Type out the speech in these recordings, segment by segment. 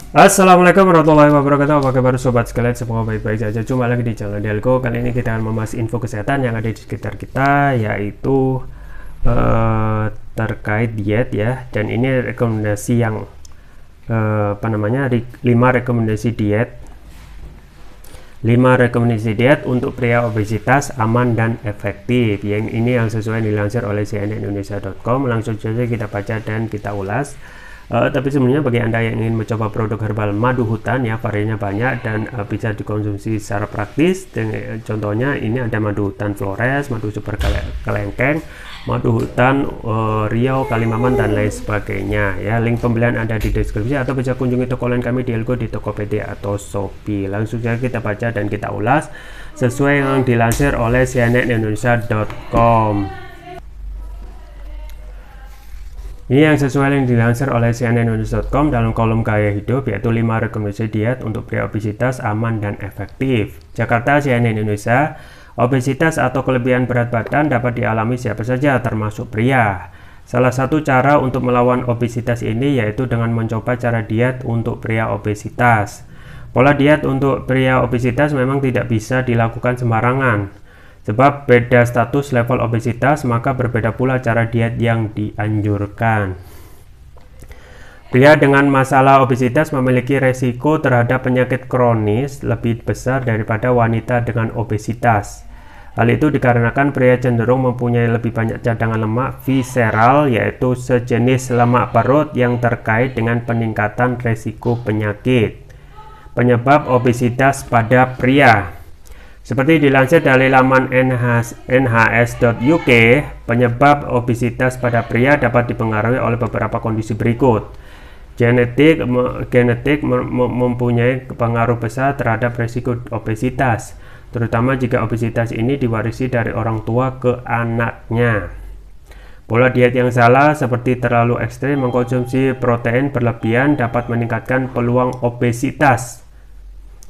Assalamualaikum warahmatullahi wabarakatuh. Apa kabar sobat sekalian? Semoga baik-baik saja. Jumpa lagi di channel Delco. Kali ini kita akan membahas info kesehatan yang ada di sekitar kita, yaitu terkait diet ya. Dan ini rekomendasi yang 5 rekomendasi diet. 5 rekomendasi diet untuk pria obesitas aman dan efektif. Yang ini yang sesuai dilansir oleh cnnindonesia.com. Langsung saja kita baca dan kita ulas. Tapi sebenarnya bagi Anda yang ingin mencoba produk herbal madu hutan ya, variannya banyak dan bisa dikonsumsi secara praktis. Contohnya ini ada madu hutan Flores, madu super kelengkeng, madu hutan Riau, Kalimaman dan lain sebagainya ya. Link pembelian ada di deskripsi atau bisa kunjungi toko online kami di Delco di Tokopedia atau Shopee. Langsung saja kita baca dan kita ulas sesuai yang dilansir oleh cnnindonesia.com. Ini yang sesuai yang dilansir oleh cnnindonesia.com dalam kolom gaya hidup, yaitu 5 rekomendasi diet untuk pria obesitas aman dan efektif. Jakarta, CNN Indonesia. Obesitas atau kelebihan berat badan dapat dialami siapa saja, termasuk pria. Salah satu cara untuk melawan obesitas ini yaitu dengan mencoba cara diet untuk pria obesitas. Pola diet untuk pria obesitas memang tidak bisa dilakukan sembarangan. Sebab beda status level obesitas, maka berbeda pula cara diet yang dianjurkan. Pria dengan masalah obesitas memiliki resiko terhadap penyakit kronis lebih besar daripada wanita dengan obesitas. Hal itu dikarenakan pria cenderung mempunyai lebih banyak cadangan lemak visceral, yaitu sejenis lemak perut yang terkait dengan peningkatan resiko penyakit. Penyebab obesitas pada pria. Seperti dilansir dari laman nhs.uk, penyebab obesitas pada pria dapat dipengaruhi oleh beberapa kondisi berikut. Genetik mempunyai pengaruh besar terhadap risiko obesitas, terutama jika obesitas ini diwarisi dari orang tua ke anaknya. Pola diet yang salah seperti terlalu ekstrim mengkonsumsi protein berlebihan dapat meningkatkan peluang obesitas.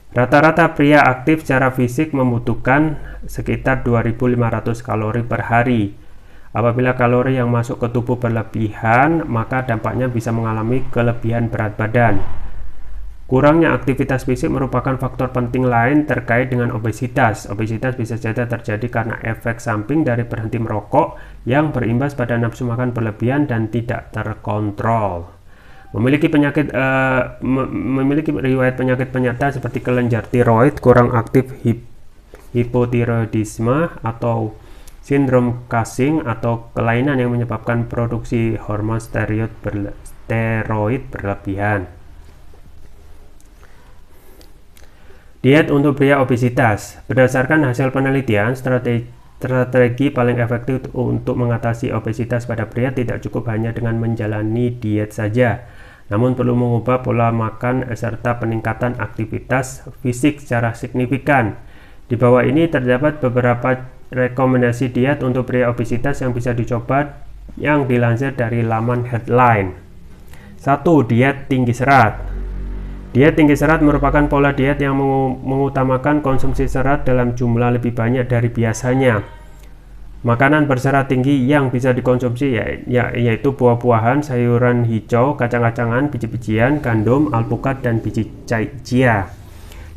Rata-rata pria aktif secara fisik membutuhkan sekitar 2.500 kalori per hari. Apabila kalori yang masuk ke tubuh berlebihan, maka dampaknya bisa mengalami kelebihan berat badan. Kurangnya aktivitas fisik merupakan faktor penting lain terkait dengan obesitas. Obesitas bisa saja terjadi karena efek samping dari berhenti merokok yang berimbas pada nafsu makan berlebihan dan tidak terkontrol. Memiliki riwayat penyakit penyerta seperti kelenjar tiroid kurang aktif, hipotiroidisme atau sindrom Cushing atau kelainan yang menyebabkan produksi hormon steroid berlebihan. Diet untuk pria obesitas. Berdasarkan hasil penelitian, strategi paling efektif untuk mengatasi obesitas pada pria tidak cukup hanya dengan menjalani diet saja, namun perlu mengubah pola makan serta peningkatan aktivitas fisik secara signifikan. Di bawah ini terdapat beberapa rekomendasi diet untuk pria obesitas yang bisa dicoba yang dilansir dari laman Headline. 1. Diet tinggi serat. Diet tinggi serat merupakan pola diet yang mengutamakan konsumsi serat dalam jumlah lebih banyak dari biasanya. Makanan berserat tinggi yang bisa dikonsumsi yaitu buah-buahan, sayuran hijau, kacang-kacangan, biji-bijian, gandum, alpukat, dan biji chia.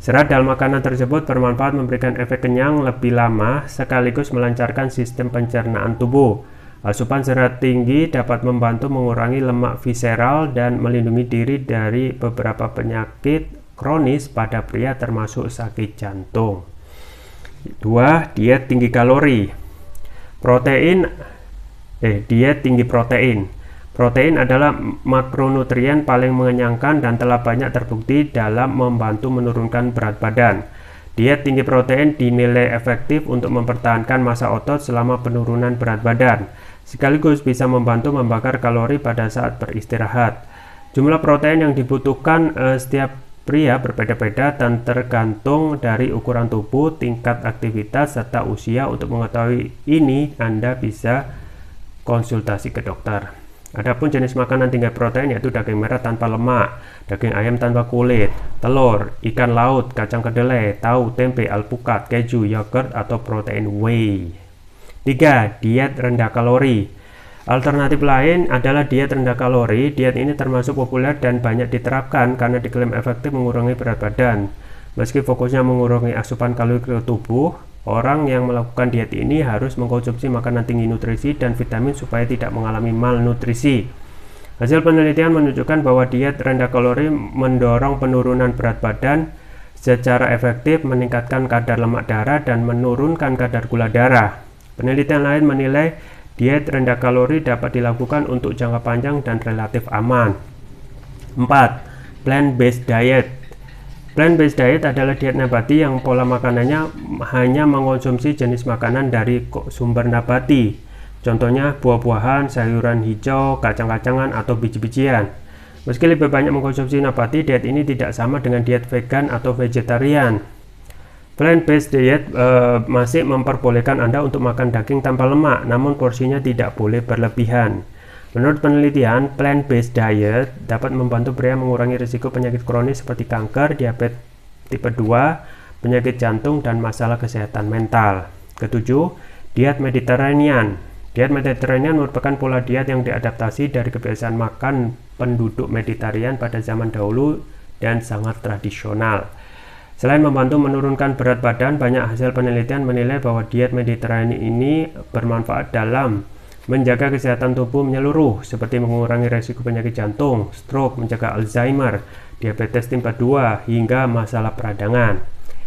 Serat dalam makanan tersebut bermanfaat memberikan efek kenyang lebih lama sekaligus melancarkan sistem pencernaan tubuh. Asupan serat tinggi dapat membantu mengurangi lemak visceral dan melindungi diri dari beberapa penyakit kronis pada pria termasuk sakit jantung. 2. Diet tinggi kalori. Diet tinggi protein. Protein adalah makronutrien paling mengenyangkan dan telah banyak terbukti dalam membantu menurunkan berat badan. Diet tinggi protein dinilai efektif untuk mempertahankan massa otot selama penurunan berat badan, sekaligus bisa membantu membakar kalori pada saat beristirahat. Jumlah protein yang dibutuhkan setiap pria berbeda-beda dan tergantung dari ukuran tubuh, tingkat aktivitas, serta usia. Untuk mengetahui ini, Anda bisa konsultasi ke dokter. Adapun jenis makanan tinggi protein yaitu daging merah tanpa lemak, daging ayam tanpa kulit, telur, ikan laut, kacang kedelai, tahu, tempe, alpukat, keju, yogurt, atau protein whey. 3. Diet rendah kalori. Alternatif lain adalah diet rendah kalori. Diet ini termasuk populer dan banyak diterapkan karena diklaim efektif mengurangi berat badan. Meski fokusnya mengurangi asupan kalori ke tubuh, orang yang melakukan diet ini harus mengkonsumsi makanan tinggi nutrisi dan vitamin supaya tidak mengalami malnutrisi. Hasil penelitian menunjukkan bahwa diet rendah kalori mendorong penurunan berat badan secara efektif, meningkatkan kadar lemak darah dan menurunkan kadar gula darah. Penelitian lain menilai diet rendah kalori dapat dilakukan untuk jangka panjang dan relatif aman. 4. Plant-based diet. Plant-based diet adalah diet nabati yang pola makanannya hanya mengkonsumsi jenis makanan dari sumber nabati. Contohnya buah-buahan, sayuran hijau, kacang-kacangan, atau biji-bijian. Meski lebih banyak mengkonsumsi nabati, diet ini tidak sama dengan diet vegan atau vegetarian. Plant-based diet masih memperbolehkan Anda untuk makan daging tanpa lemak, namun porsinya tidak boleh berlebihan. Menurut penelitian, plant-based diet dapat membantu pria mengurangi risiko penyakit kronis seperti kanker, diabetes tipe 2, penyakit jantung, dan masalah kesehatan mental. Ketujuh, diet Mediterranean. Diet Mediterranean merupakan pola diet yang diadaptasi dari kebiasaan makan penduduk Mediterranean pada zaman dahulu dan sangat tradisional. Selain membantu menurunkan berat badan, banyak hasil penelitian menilai bahwa diet Mediterranean ini bermanfaat dalam menjaga kesehatan tubuh menyeluruh, seperti mengurangi risiko penyakit jantung, stroke, mencegah Alzheimer, diabetes tipe 2, hingga masalah peradangan.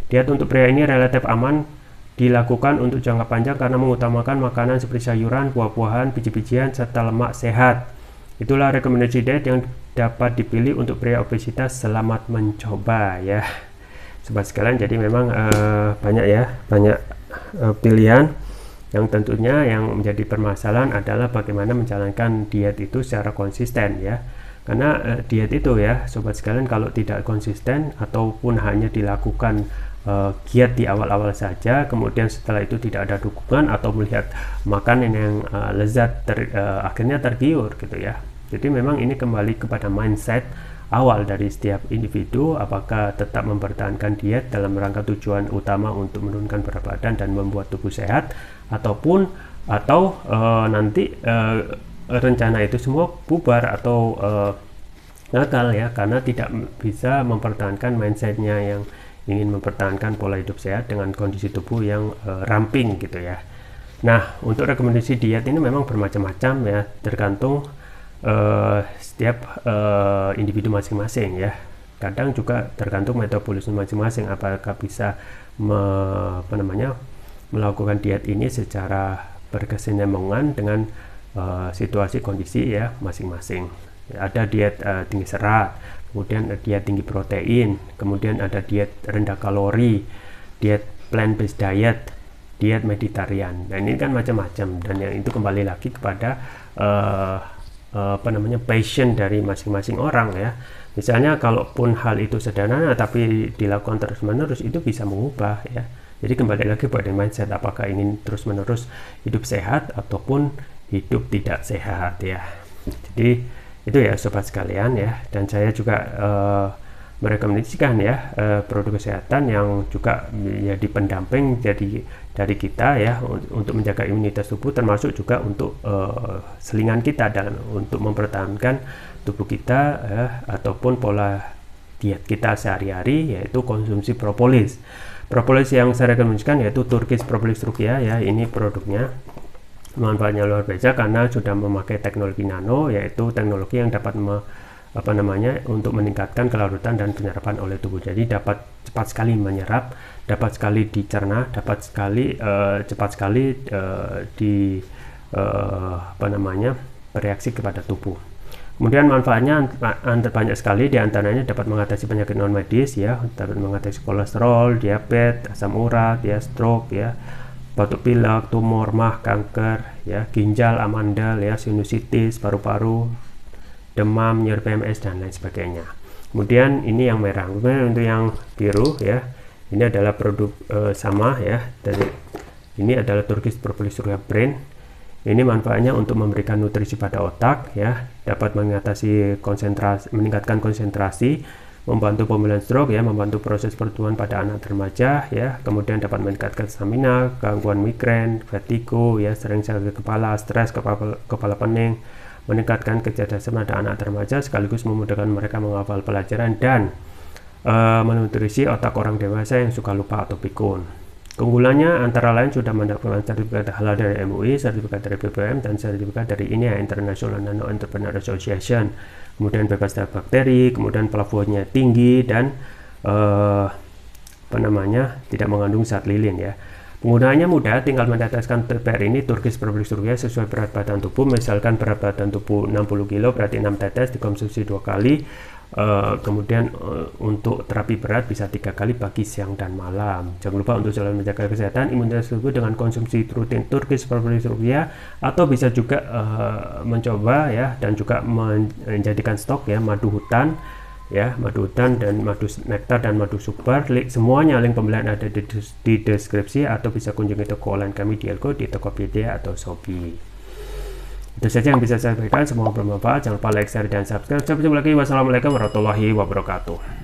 Diet untuk pria ini relatif aman dilakukan untuk jangka panjang karena mengutamakan makanan seperti sayuran, buah-buahan, biji-bijian, serta lemak sehat. Itulah rekomendasi diet yang dapat dipilih untuk pria obesitas. Selamat mencoba ya. Sobat sekalian, jadi memang banyak pilihan yang tentunya yang menjadi permasalahan adalah bagaimana menjalankan diet itu secara konsisten ya. Karena diet itu ya sobat sekalian, kalau tidak konsisten ataupun hanya dilakukan giat di awal-awal saja, kemudian setelah itu tidak ada dukungan atau melihat makanan yang lezat akhirnya tergiur gitu ya. Jadi memang ini kembali kepada mindset awal dari setiap individu, apakah tetap mempertahankan diet dalam rangka tujuan utama untuk menurunkan berat badan dan membuat tubuh sehat, atau nanti rencana itu semua bubar atau gagal ya, karena tidak bisa mempertahankan mindsetnya yang ingin mempertahankan pola hidup sehat dengan kondisi tubuh yang ramping gitu ya. Nah, untuk rekomendasi diet ini memang bermacam-macam ya, tergantung setiap individu masing-masing ya. Kadang juga tergantung metabolisme masing-masing, apakah bisa melakukan diet ini secara berkesinambungan dengan situasi kondisi ya masing-masing. Ada diet tinggi serat, kemudian diet tinggi protein, kemudian ada diet rendah kalori, diet plant-based diet, diet Mediterranean. Dan ini kan macam-macam, dan yang itu kembali lagi kepada passion dari masing-masing orang ya. Misalnya kalaupun hal itu sederhana tapi dilakukan terus-menerus, itu bisa mengubah ya. Jadi kembali lagi pada mindset, apakah ingin terus-menerus hidup sehat ataupun hidup tidak sehat ya. Jadi itu ya sobat sekalian ya. Dan saya juga merekomendasikan ya produk kesehatan yang juga menjadi pendamping dari kita ya untuk menjaga imunitas tubuh, termasuk juga untuk selingan kita dalam untuk mempertahankan tubuh kita ataupun pola diet kita sehari-hari, yaitu konsumsi propolis. Propolis yang saya rekomendasikan yaitu Turkish Propolis Rukia ya. Ini produknya manfaatnya luar biasa karena sudah memakai teknologi nano, yaitu teknologi yang dapat untuk meningkatkan kelarutan dan penyerapan oleh tubuh. Jadi dapat cepat sekali menyerap, dapat sekali dicerna, dapat sekali cepat sekali bereaksi kepada tubuh. Kemudian manfaatnya banyak sekali, diantaranya dapat mengatasi penyakit non medis ya, dapat mengatasi kolesterol, diabetes, asam urat ya, stroke ya, batuk pilek, tumor mah, kanker ya, ginjal, amandel ya, sinusitis, paru-paru, demam, nyeri PMS, dan lain sebagainya. Kemudian ini yang merah. Kemudian untuk yang biru ya, ini adalah produk sama ya, dari ini adalah Turkish Propolis Rukia Brain. Ini manfaatnya untuk memberikan nutrisi pada otak ya, dapat mengatasi konsentrasi, meningkatkan konsentrasi, membantu pemulihan stroke ya, membantu proses pertumbuhan pada anak remaja ya, kemudian dapat meningkatkan stamina, gangguan migrain, vertigo ya, sering sakit kepala, stres, kepala pening, meningkatkan kecerdasan pada anak remaja sekaligus memudahkan mereka menghafal pelajaran dan menutrisi otak orang dewasa yang suka lupa atau pikun. Keunggulannya antara lain sudah mendapatkan sertifikat halal dari MUI, sertifikat dari BPOM, dan sertifikat dari INEA International Nano Entrepreneur Association. Kemudian bebas dari bakteri, kemudian plafonnya tinggi dan tidak mengandung zat lilin ya. Penggunaannya mudah, tinggal meneteskan TPR ini Turkish Prophylaxis Ruqyah sesuai berat badan tubuh. Misalkan berat badan tubuh 60 kg berarti 6 tetes dikonsumsi 2 kali. Kemudian untuk terapi berat bisa 3 kali pagi, siang, dan malam. Jangan lupa untuk selalu menjaga kesehatan imunitas tubuh dengan konsumsi rutin Turkish Prophylaxis Ruqyah, atau bisa juga mencoba ya dan juga menjadikan stok ya madu hutan ya, madu hutan dan madu nektar dan madu super. Semuanya link pembelian ada di deskripsi, atau bisa kunjungi toko online kami di Elko, di Tokopedia atau Shopee. Itu saja yang bisa saya sampaikan, semoga bermanfaat. Jangan lupa like, share, dan subscribe. Sampai jumpa lagi. Wassalamualaikum warahmatullahi wabarakatuh.